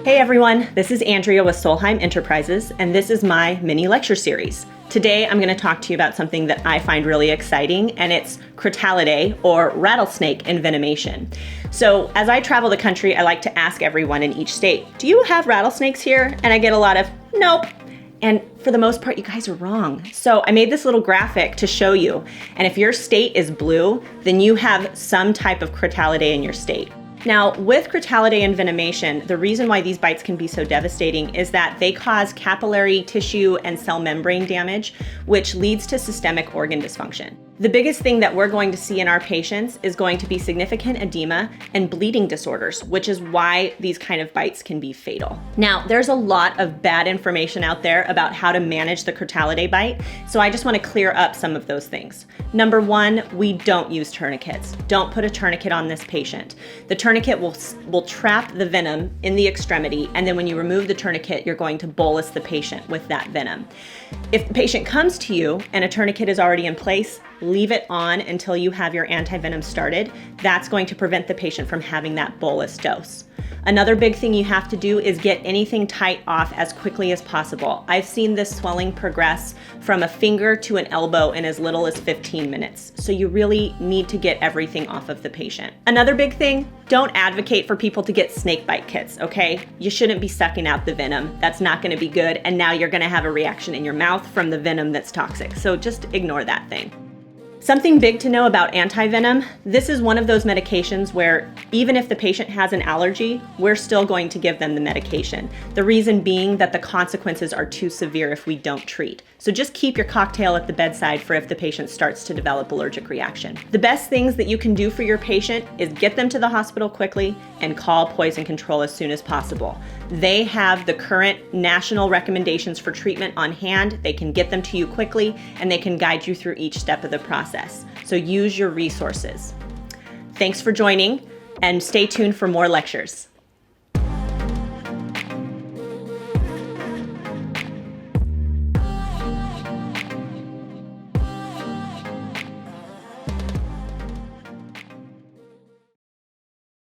Hey everyone, this is Andrea with Solheim Enterprises, and this is my mini lecture series. Today I'm going to talk to you about something that I find really exciting, and it's Crotalidae, or rattlesnake envenomation. So as I travel the country, I like to ask everyone in each state, do you have rattlesnakes here? And I get a lot of, nope. And for the most part, you guys are wrong. So I made this little graphic to show you. And if your state is blue, then you have some type of Crotalidae in your state. Now, with Crotalidae envenomation, the reason why these bites can be so devastating is that they cause capillary tissue and cell membrane damage, which leads to systemic organ dysfunction. The biggest thing that we're going to see in our patients is going to be significant edema and bleeding disorders, which is why these kind of bites can be fatal. Now, there's a lot of bad information out there about how to manage the Crotalidae bite, so I just want to clear up some of those things. Number one, we don't use tourniquets. Don't put a tourniquet on this patient. The tourniquet will trap the venom in the extremity, and then when you remove the tourniquet, you're going to bolus the patient with that venom. If the patient comes to you and a tourniquet is already in place, leave it on until you have your antivenom started. That's going to prevent the patient from having that bolus dose. Another big thing you have to do is get anything tight off as quickly as possible. I've seen this swelling progress from a finger to an elbow in as little as 15 minutes. So you really need to get everything off of the patient. Another big thing, don't advocate for people to get snake bite kits, okay? You shouldn't be sucking out the venom. That's not gonna be good. And now you're gonna have a reaction in your mouth from the venom that's toxic. So just ignore that thing. Something big to know about antivenom, this is one of those medications where even if the patient has an allergy, we're still going to give them the medication. The reason being that the consequences are too severe if we don't treat. So just keep your cocktail at the bedside for if the patient starts to develop allergic reaction. The best things that you can do for your patient is get them to the hospital quickly and call poison control as soon as possible. They have the current national recommendations for treatment on hand. They can get them to you quickly and they can guide you through each step of the process. So use your resources. Thanks for joining and stay tuned for more lectures.